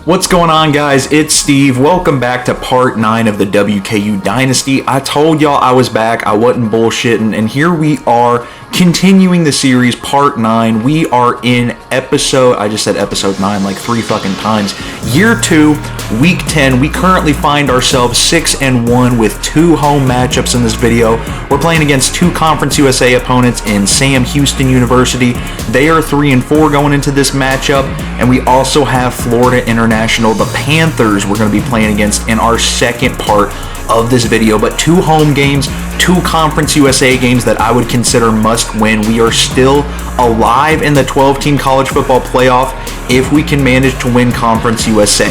What's going on, guys? It's Steve. Welcome back to part 9 of the WKU Dynasty. I told y'all I was back. I wasn't bullshitting, and here we are continuing the series, part 9. We are in I just said episode 9 like 3 fucking times. Year 2, week 10. We currently find ourselves 6-1 with 2 home matchups in this video. We're playing against 2 Conference USA opponents in Sam Houston University. They are 3-4 going into this matchup, and we also have Florida International, the Panthers, we're going to be playing against in our second part of this video. But 2 home games, 2 Conference USA games that I would consider must win. We are still alive in the 12-team college football playoff if we can manage to win Conference USA.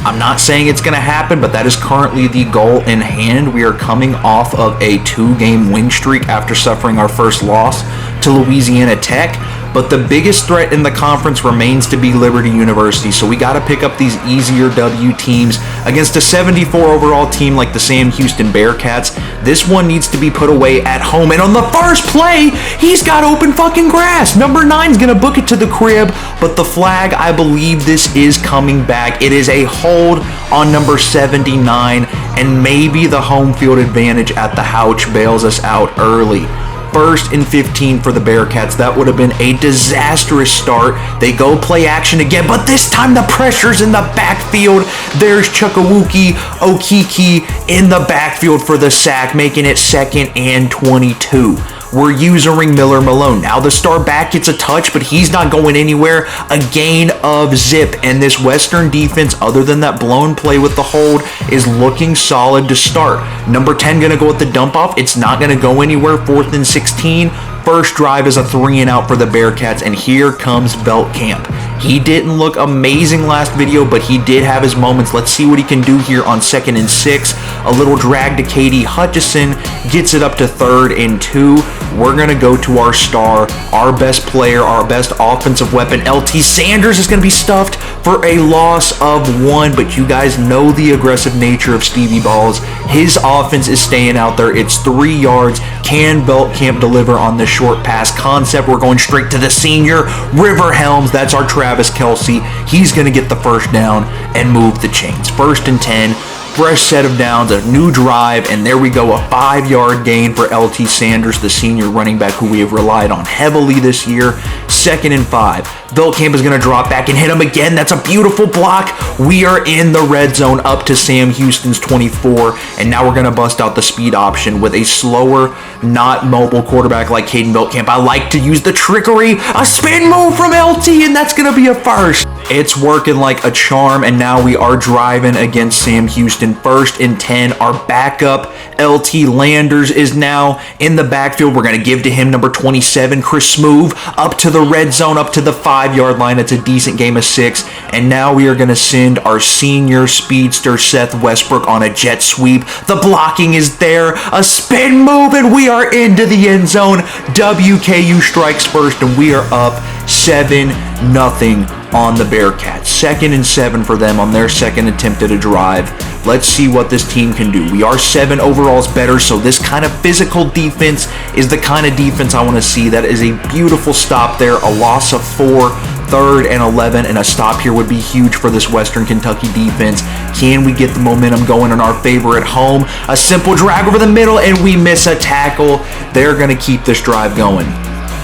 I'm not saying it's going to happen, but that is currently the goal in hand. We are coming off of a 2-game win streak after suffering our first loss to Louisiana Tech. But the biggest threat in the conference remains to be Liberty University. So we got to pick up these easier W teams against a 74 overall team like the Sam Houston Bearcats. This one needs to be put away at home. And on the first play, he's got open fucking grass. Number 9's going to book it to the crib. But the flag, I believe this is coming back. It is a hold on number 79. And maybe the home field advantage at the Houch bails us out early. 1st and 15 for the Bearcats. That would have been a disastrous start. They go play action again, but this time the pressure's in the backfield. There's Chukwuka Okeke in the backfield for the sack, making it 2nd and 22. We're using Miller Malone. Now the star back gets a touch, but he's not going anywhere. A gain of zip, and this Western defense, other than that blown play with the hold, is looking solid to start. Number 10 going to go with the dump off. It's not going to go anywhere. 4th and 16. First drive is a 3-and-out for the Bearcats, and here comes Beltcamp. He didn't look amazing last video, but he did have his moments. Let's see what he can do here on 2nd and 6. A little drag to Katie Hutchinson, gets it up to 3rd and 2. We're going to go to our star, our best player, our best offensive weapon. LT Sanders is going to be stuffed for a loss of 1, but you guys know the aggressive nature of Stevie Balls. His offense is staying out there. It's 3 yards. Can Beltcamp deliver on this short pass concept? We're going straight to the senior, River Helms. That's our Travis Kelce. He's going to get the first down and move the chains. 1st and 10. Fresh set of downs, a new drive, and there we go, a 5-yard gain for LT Sanders, the senior running back who we have relied on heavily this year. 2nd and 5. Beltcamp is going to drop back and hit him again. That's a beautiful block. We are in the red zone up to Sam Houston's 24, and now we're going to bust out the speed option with a slower, not mobile quarterback like Caden Beltcamp. I like to use the trickery. A spin move from LT, and that's going to be a first. It's working like a charm, and now we are driving against Sam Houston. 1st and 10. Our backup, LT Landers, is now in the backfield. We're going to give to him number 27, Chris Smoove, up to the red zone, up to the 5-yard line. It's a decent game of 6. And now we are going to send our senior speedster, Seth Westbrook, on a jet sweep. The blocking is there. A spin move, and we are into the end zone. WKU strikes first, and we are up 7-0 on the Bearcats. 2nd and 7 for them on their second attempt at a drive. Let's see what this team can do. We are 7 overalls better, so this kind of physical defense is the kind of defense I want to see. That is a beautiful stop there. A loss of 4, 3rd and 11, and a stop here would be huge for this Western Kentucky defense. Can we get the momentum going in our favor at home? A simple drag over the middle, and we miss a tackle. They're going to keep this drive going.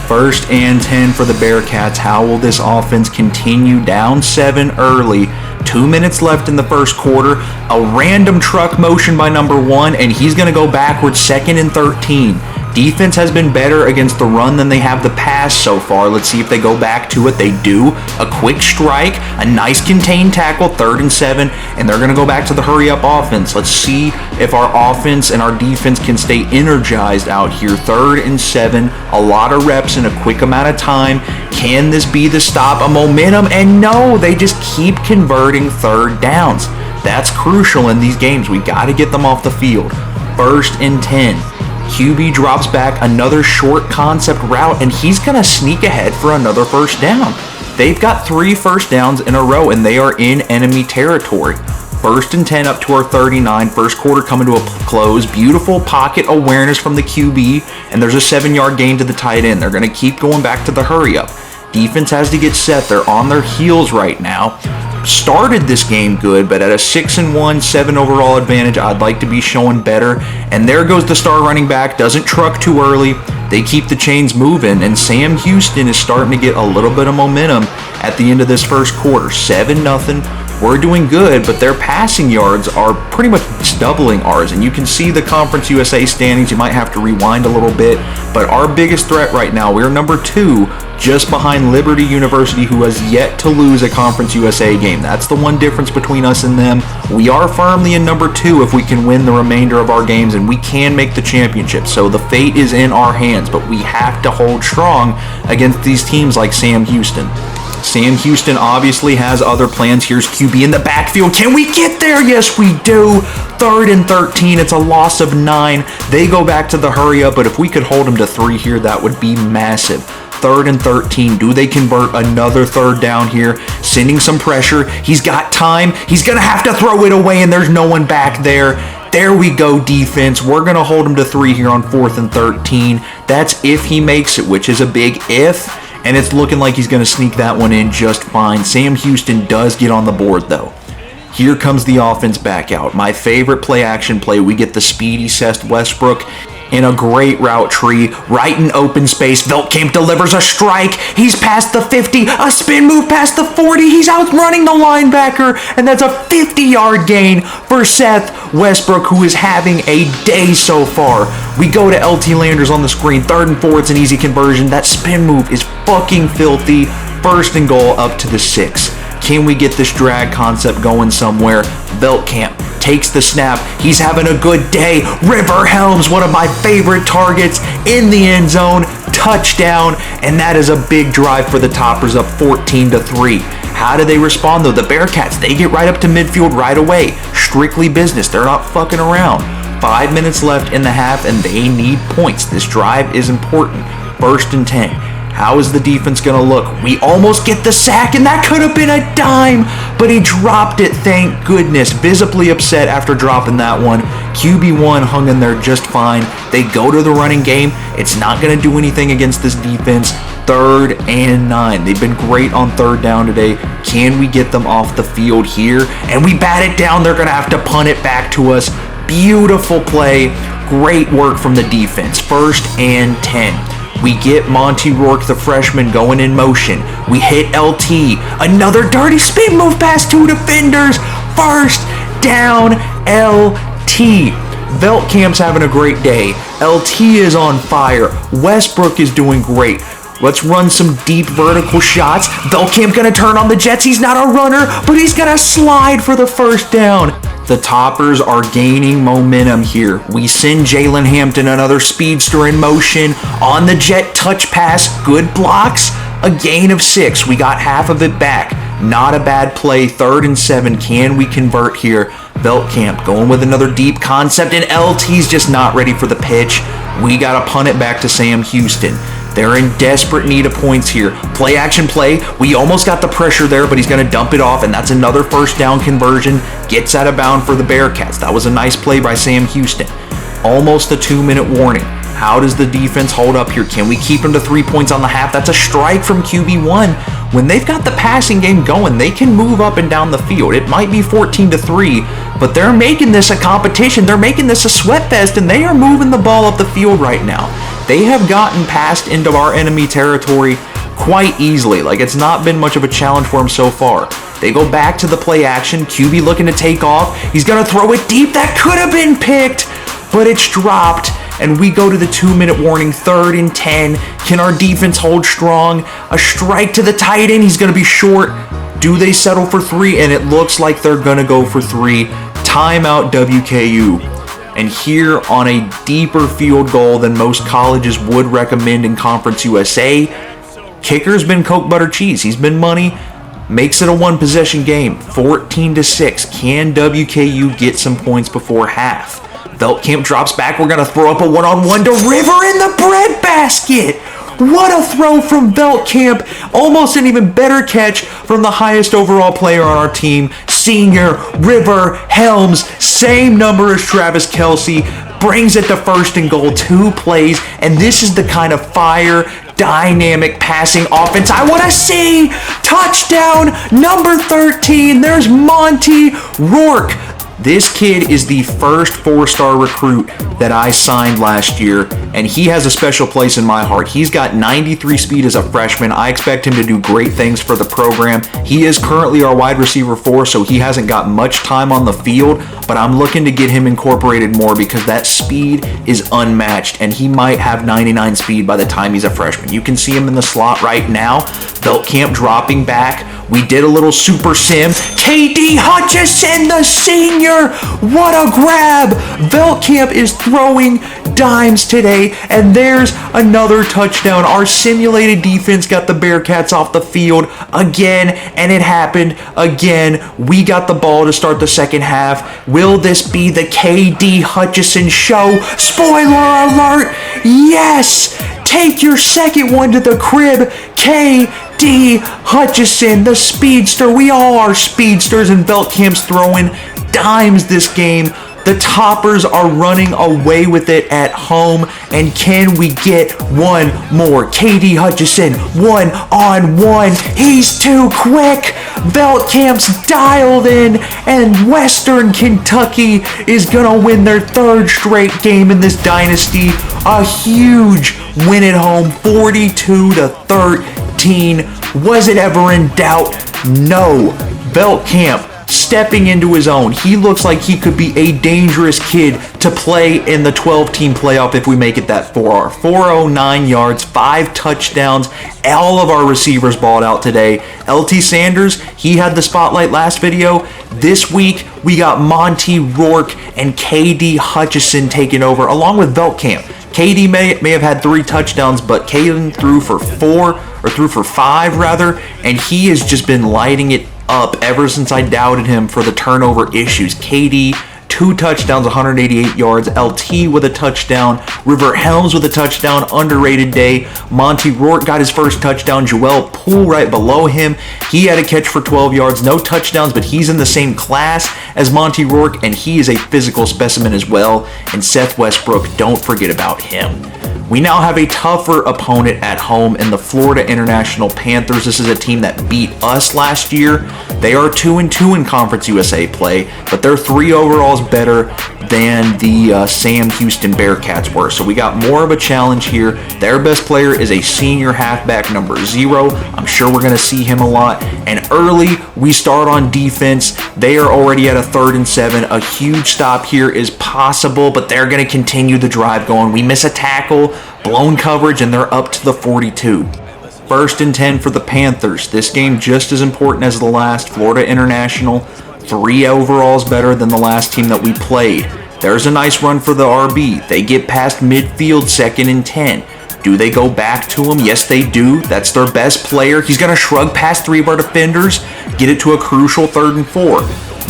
1st and 10 for the Bearcats. How will this offense continue down 7 early? 2 minutes left in the first quarter. A random truck motion by number 1, and he's going to go backwards. 2nd and 13. Defense has been better against the run than they have the pass so far. Let's see if they go back to it. They do. A quick strike, a nice contained tackle, 3rd and 7, and they're going to go back to the hurry-up offense. Let's see if our offense and our defense can stay energized out here. 3rd and 7, a lot of reps in a quick amount of time. Can this be the stop, a momentum? And no, they just keep converting 3rd downs. That's crucial in these games. We got to get them off the field. 1st and 10. QB drops back, another short concept route, and he's going to sneak ahead for another first down. They've got 3 first downs in a row, and they are in enemy territory. 1st and 10 up to our 39. First quarter coming to a close. Beautiful pocket awareness from the QB, and there's a 7-yard gain to the tight end. They're going to keep going back to the hurry up. Defense has to get set. They're on their heels right now. Started this game good, but at a 6-1, 7 overall advantage, I'd like to be showing better. And there goes the star running back. Doesn't truck too early. They keep the chains moving, and Sam Houston is starting to get a little bit of momentum at the end of this first quarter. 7-0. We're doing good, but their passing yards are pretty much doubling ours. And you can see the Conference USA standings. You might have to rewind a little bit. But our biggest threat right now, we're number 2, just behind Liberty University, who has yet to lose a Conference USA game. That's the one difference between us and them. We are firmly in number 2 if we can win the remainder of our games, and we can make the championship. So the fate is in our hands, but we have to hold strong against these teams like Sam Houston. Sam Houston obviously has other plans. Here's QB in the backfield. Can we get there? Yes, we do. 3rd and 13. It's a loss of 9. They go back to the hurry up, but if we could hold them to 3 here, that would be massive. 3rd and 13. Do they convert another 3rd down here? Sending some pressure. He's got time. He's going to have to throw it away, and there's no one back there. There we go, defense. We're going to hold him to 3 here on 4th and 13. That's if he makes it, which is a big if. And it's looking like he's going to sneak that one in just fine. Sam Houston does get on the board, though. Here comes the offense back out. My favorite play-action play. We get the speedy Seth Westbrook in a great route tree, right in open space. Veltkamp delivers a strike. He's past the 50. A spin move past the 40. He's outrunning the linebacker, and that's a 50-yard gain for Seth Westbrook, who is having a day so far. We go to LT Landers on the screen. 3rd and 4. It's an easy conversion. That spin move is fucking filthy. 1st and goal up to the 6. Can we get this drag concept going somewhere? Veltkamp takes the snap. He's having a good day. River Helms, one of my favorite targets, in the end zone. Touchdown. And that is a big drive for the Toppers, up 14-3. How do they respond, though? The Bearcats, they get right up to midfield right away. Strictly business. They're not fucking around. 5 minutes left in the half, and they need points. This drive is important. 1st and 10. How is the defense going to look? We almost get the sack, and that could have been a dime, but he dropped it, thank goodness. Visibly upset after dropping that one. QB1 hung in there just fine. They go to the running game. It's not going to do anything against this defense. 3rd and 9. They've been great on 3rd down today. Can we get them off the field here? And we bat it down. They're going to have to punt it back to us. Beautiful play. Great work from the defense. 1st and 10. We get Monty Rourke, the freshman, going in motion. We hit LT. Another dirty spin move past 2 defenders. 1st down, LT. Veltkamp's having a great day. LT is on fire. Westbrook is doing great. Let's run some deep vertical shots. Veltkamp gonna turn on the Jets. He's not a runner, but he's gonna slide for the 1st down. The Toppers are gaining momentum here. We send Jalen Hampton, another speedster, in motion. On the jet touch pass, good blocks. A gain of 6. We got half of it back. Not a bad play. 3rd and 7. Can we convert here? Veltkamp going with another deep concept, and LT's just not ready for the pitch. We got to punt it back to Sam Houston. They're in desperate need of points here. Play action play. We almost got the pressure there, but he's going to dump it off, and that's another 1st down conversion. Gets out of bounds for the Bearcats. That was a nice play by Sam Houston. Almost a 2-minute warning. How does the defense hold up here? Can we keep them to 3 points on the half? That's a strike from QB1. When they've got the passing game going, they can move up and down the field. It might be 14-3, but they're making this a competition. They're making this a sweat fest, and they are moving the ball up the field right now. They have gotten past into our enemy territory quite easily. Like, it's not been much of a challenge for them so far. They go back to the play action. QB looking to take off. He's going to throw it deep. That could have been picked, but it's dropped. And we go to the 2-minute warning. 3rd and 10. Can our defense hold strong? A strike to the tight end. He's going to be short. Do they settle for 3? And it looks like they're going to go for 3. Timeout, WKU. And here, on a deeper field goal than most colleges would recommend in Conference USA, kicker's been Coke Butter Cheese. He's been money. Makes it a 1-possession game. 14-6. Can WKU get some points before half? Veltkamp drops back. We're going to throw up a 1-on-1 to River in the breadbasket. What a throw from Veltkamp. Almost an even better catch from the highest overall player on our team, senior River Helms. Same number as Travis Kelce. brings it to first and goal, 2 plays, and this is the kind of fire, dynamic passing offense I want to see. Touchdown number 13. There's Monty Rourke. This kid is the first 4-star recruit that I signed last year, and he has a special place in my heart. He's got 93 speed as a freshman. I expect him to do great things for the program. He is currently our wide receiver 4, so he hasn't got much time on the field, but I'm looking to get him incorporated more because that speed is unmatched, and he might have 99 speed by the time he's a freshman. You can see him in the slot right now. Veltkamp dropping back. We did a little super sim. KD Hutchinson, the senior. What a grab. Veltkamp is throwing dimes today, and there's another touchdown. Our simulated defense got the Bearcats off the field again, and it happened again. We got the ball to start the second half. Will this be the KD Hutchinson show? Spoiler alert, yes! Take your second one to the crib, KD Hutchinson, the speedster. We all are speedsters, and Veltkamp's throwing dimes this game. The Toppers are running away with it at home, and can we get one more? KD Hutchinson, 1-on-1. He's too quick. Veltkamp's dialed in, and Western Kentucky is gonna win their 3rd straight game in this dynasty. A huge win at home, 42-13. Was it ever in doubt? No. Veltkamp stepping into his own. He looks like he could be a dangerous kid to play in the 12-team playoff if we make it that far. 409 yards, 5 touchdowns. All of our receivers balled out today. LT Sanders, he had the spotlight last video. This week, we got Monty Rourke and KD Hutchinson taking over, along with Veltkamp. KD may have had 3 touchdowns, but Caden threw for 5 rather, and he has just been lighting it up ever since I doubted him for the turnover issues. KD, 2 touchdowns, 188 yards. LT with a touchdown. River Helms with a touchdown. Underrated day. Monty Rourke got his first touchdown. Joel Poole right below him. He had a catch for 12 yards. No touchdowns, but he's in the same class as Monty Rourke, and he is a physical specimen as well. And Seth Westbrook, don't forget about him. We now have a tougher opponent at home in the Florida International Panthers. This is a team that beat us last year. They are 2-2 in Conference USA play, but they're 3 overalls better than the Sam Houston Bearcats were. So we got more of a challenge here. Their best player is a senior halfback, number 0. I'm sure we're going to see him a lot. And early, we start on defense. They are already at a 3rd and 7. A huge stop here is possible, but they're going to continue the drive going. We miss a tackle, blown coverage, and they're up to the 42. 1st and 10 for the Panthers. This game just as important as the last. Florida International, 3 overalls better than the last team that we played. There's a nice run for the RB. They get past midfield, 2nd and 10. Do they go back to him? Yes, they do. That's their best player. He's going to shrug past 3 of our defenders, get it to a crucial 3rd and 4.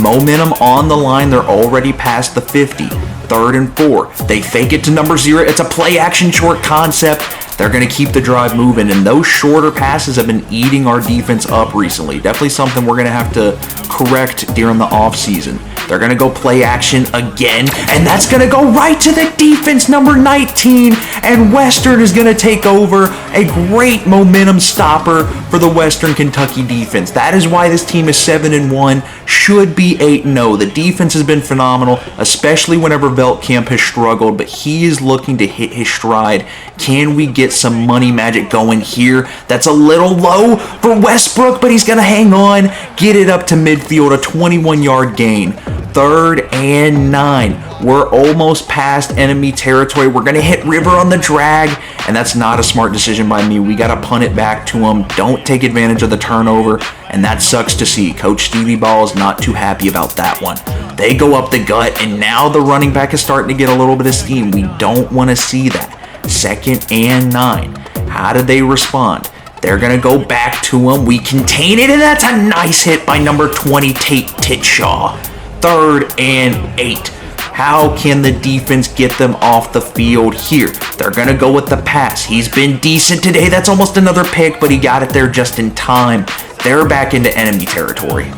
Momentum on the line. They're already past the 50. 3rd and 4. They fake it to number 0. It's a play action short concept. They're going to keep the drive moving, and those shorter passes have been eating our defense up recently. Definitely something we're going to have to correct during the offseason. They're going to go play action again, and that's going to go right to the defense, number 19, and Western is going to take over. A great momentum stopper for the Western Kentucky defense. That is why this team is 7-1, should be 8-0. The defense has been phenomenal, especially whenever Veltkamp has struggled, but he is looking to hit his stride. Can we get some money magic going here? That's a little low for Westbrook, but he's going to hang on, get it up to midfield, a 21-yard gain. 3rd and 9. We're almost past enemy territory. We're going to hit River on the drag, and that's not a smart decision by me. We got to punt it back to him. Don't take advantage of the turnover, and that sucks to see. Coach Stevie Ball is not too happy about that one. They go up the gut, and now the running back is starting to get a little bit of steam. We don't want to see that. 2nd and 9. How did they respond? They're going to go back to him. We contain it, and that's a nice hit by number 20, Tate Titshaw. 3rd and 8. How can the defense get them off the field here? They're going to go with the pass. He's been decent today. That's almost another pick, but he got it there just in time. They're back into enemy territory.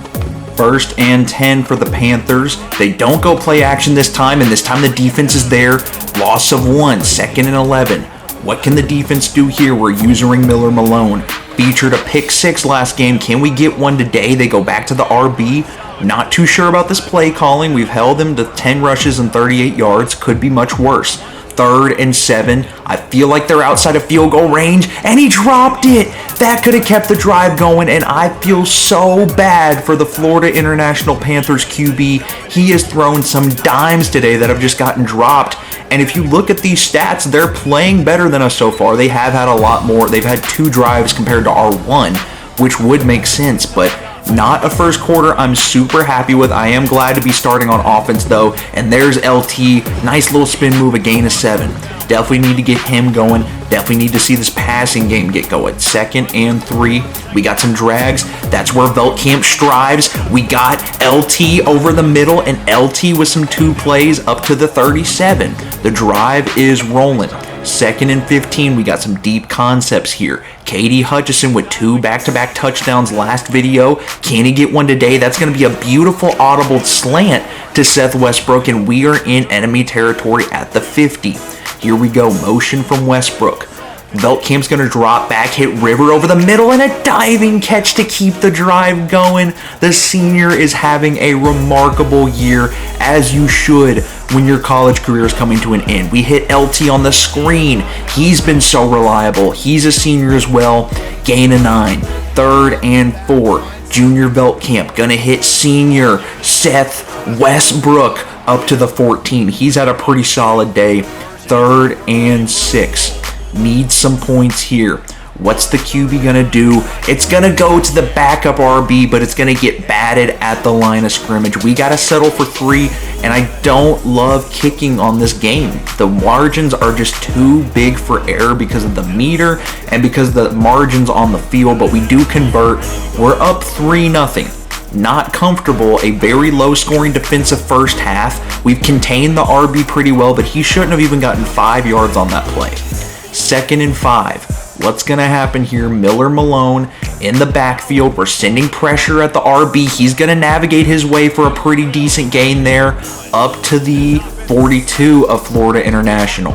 First and 10 for the Panthers. They don't go play action this time, and this time the defense is there. Loss of 1, 2nd and 11. What can the defense do here? We're using Miller Malone. Featured a pick 6 last game. Can we get one today? They go back to the RB. Not too sure about this play calling. We've held them to 10 rushes and 38 yards. Could be much worse. 3rd and 7. I feel like they're outside of field goal range, and he dropped it. That could have kept the drive going, and I feel so bad for the Florida International Panthers QB. He has thrown some dimes today that have just gotten dropped. And if you look at these stats, they're playing better than us so far. They have had a lot more. They've had 2 drives compared to our 1, which would make sense, but not a first quarter I'm super happy with. I am glad to be starting on offense though. And there's LT. Nice little spin move, a gain of 7. Definitely need to get him going. Definitely need to see this passing game get going. 2nd and 3. We got some drags. That's where Veldkamp strives. We got LT over the middle, and LT with some 2 plays up to the 37. The drive is rolling. 2nd and 15, we got some deep concepts here. KD Hutchinson with 2 back-to-back touchdowns last video. Can he get one today? That's going to be a beautiful audible slant to Seth Westbrook, and we are in enemy territory at the 50. Here we go, motion from Westbrook. Veldkamp's going to drop back, hit River over the middle, and a diving catch to keep the drive going. The senior is having a remarkable year, as you should when your college career is coming to an end. We hit LT on the screen. He's been so reliable. He's a senior as well. Gain of 9. 3rd and 4. Junior Veldkamp going to hit senior Seth Westbrook up to the 14. He's had a pretty solid day. 3rd and 6. Need some points here. What's the QB going to do? It's going to go to the backup RB, but it's going to get batted at the line of scrimmage. We got to settle for 3, and I don't love kicking on this game. The margins are just too big for error because of the meter and because of the margins on the field, but we do convert. We're up 3-0. Not comfortable, a very low-scoring defensive first half. We've contained the RB pretty well, but he shouldn't have even gotten 5 yards on that play. 2nd and 5. What's going to happen here? Miller Malone in the backfield. We're sending pressure at the RB. He's going to navigate his way for a pretty decent gain there up to the 42 of Florida International.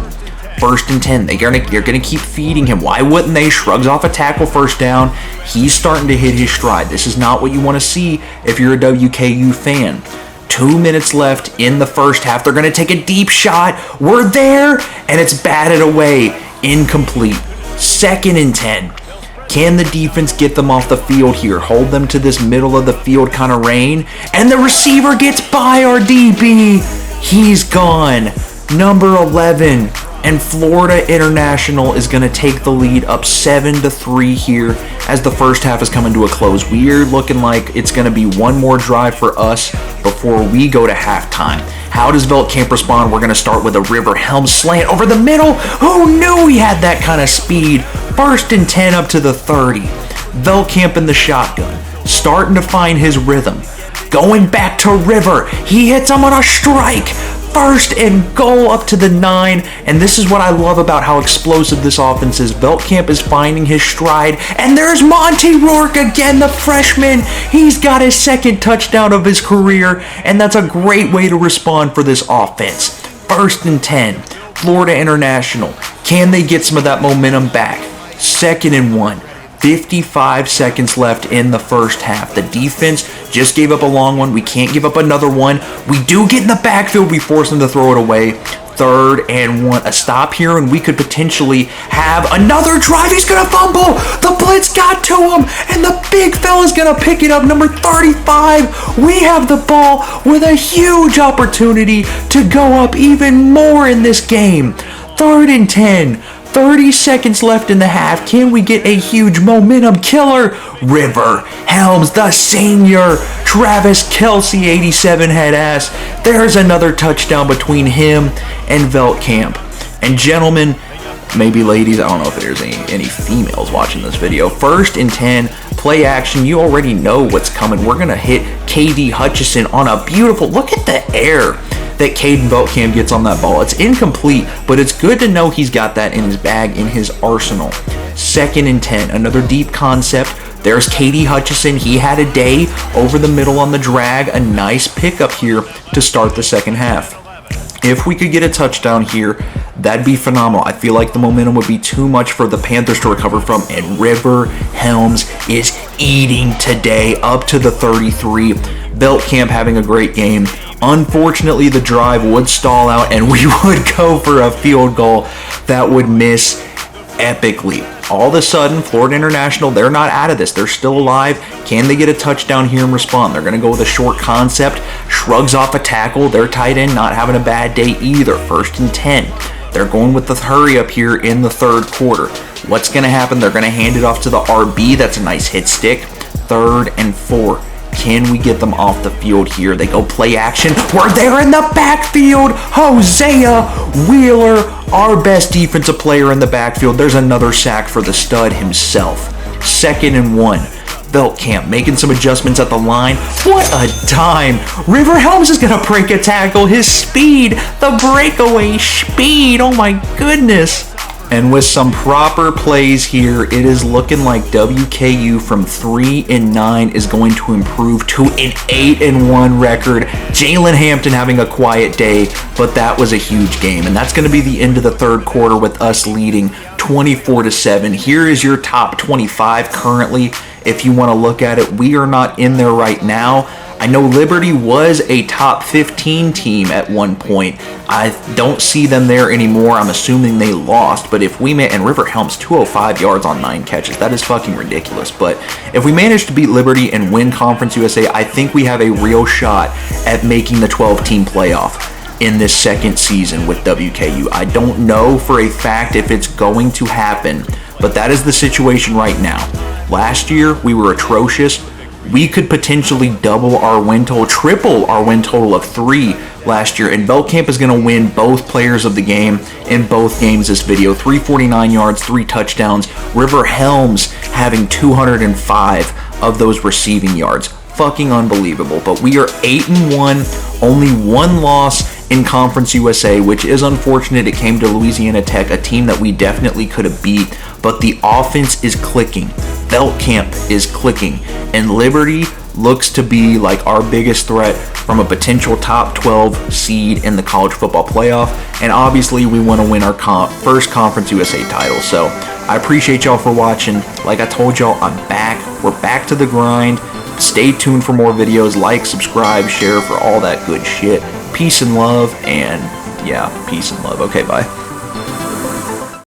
1st and 10. You're going to keep feeding him. Why wouldn't they? Shrugs off a tackle, 1st down. He's starting to hit his stride. This is not what you want to see if you're a WKU fan. 2 minutes left in the first half. They're going to take a deep shot. We're there, and it's batted away. Incomplete. 2nd and 10. Can the defense get them off the field here? Hold them to this middle of the field kind of reign. And the receiver gets by our DB. He's gone. Number 11. And Florida International is going to take the lead up 7-3 here as the first half is coming to a close. We're looking like it's going to be one more drive for us before we go to halftime. How does Veldkamp respond? We're going to start with a River Helm slant over the middle. Who knew he had that kind of speed? 1st and 10 up to the 30. Veldkamp in the shotgun, starting to find his rhythm. Going back to River. He hits him on a strike. 1st and goal up to the 9, and this is what I love about how explosive this offense is. Veldkamp is finding his stride, and there's Monty Rourke again, the freshman. He's got his 2nd touchdown of his career, and that's a great way to respond for this offense. 1st and 10, Florida International. Can they get some of that momentum back? 2nd and 1. 55 seconds left in the first half. The defense just gave up a long one. We can't give up another one. We do get in the backfield. We force them to throw it away. 3rd and 1. A stop here, and we could potentially have another drive. He's going to fumble. The blitz got to him, and the big fella's going to pick it up. Number 35. We have the ball with a huge opportunity to go up even more in this game. 3rd and 10. 30 seconds left in the half. Can we get a huge momentum killer? River Helms, the senior. Travis Kelce, 87 head ass. There's another touchdown between him and Veldkamp. And gentlemen, maybe ladies, I don't know if there's any females watching this video. 1st and 10, play action. You already know what's coming. We're going to hit KD Hutchinson on a beautiful, look at the air that Caden Veldkamp gets on that ball. It's incomplete, but it's good to know he's got that in his bag, in his arsenal. 2nd and 10, another deep concept. There's Katie Hutchinson. He had a day over the middle on the drag. A nice pickup here to start the second half. If we could get a touchdown here, that'd be phenomenal. I feel like the momentum would be too much for the Panthers to recover from, and River Helms is eating today up to the 33. Beltcamp having a great game. Unfortunately, the drive would stall out, and we would go for a field goal that would miss epically. All of a sudden, Florida International, they're not out of this. They're still alive. Can they get a touchdown here and respond? They're going to go with a short concept, shrugs off a tackle. Their tight end not having a bad day either. 1st and 10. They're going with the hurry up here in the third quarter. What's going to happen? They're going to hand it off to the RB. That's a nice hit stick. 3rd and 4. Can we get them off the field here? They go play action. We're there in the backfield. Hosea Wheeler, our best defensive player in the backfield. There's another sack for the stud himself. 2nd and 1. Beltcamp making some adjustments at the line. What a dime. River Helms is going to break a tackle. His speed, the breakaway speed. Oh my goodness. And with some proper plays here, it is looking like WKU from 3-9 is going to improve to an 8-1 record. Jalen Hampton having a quiet day, but that was a huge game. And that's going to be the end of the third quarter with us leading 24-7. Here is your top 25 currently. If you want to look at it, we are not in there right now. I know Liberty was a top 15 team at one point. I don't see them there anymore. I'm assuming they lost. But if we and River Helms 205 yards on 9 catches, that is fucking ridiculous. But if we manage to beat Liberty and win Conference USA, I think we have a real shot at making the 12-team playoff in this second season with WKU. I don't know for a fact if it's going to happen, but that is the situation right now. Last year, we were atrocious. We could potentially double our win total, triple our win total of 3 last year. And Beltcamp is going to win both players of the game in both games this video. 349 yards, 3 touchdowns. River Helms having 205 of those receiving yards. Fucking unbelievable. But we are 8-1, only 1 loss in Conference USA, which is unfortunate. It came to Louisiana Tech, a team that we definitely could have beat. But the offense is clicking. Beltcamp is clicking. And Liberty looks to be like our biggest threat from a potential top 12 seed in the college football playoff. And obviously we want to win our first Conference USA title. So I appreciate y'all for watching. Like I told y'all, I'm back. We're back to the grind. Stay tuned for more videos. Like, subscribe, share for all that good shit. Peace and love. And yeah, peace and love. Okay, bye.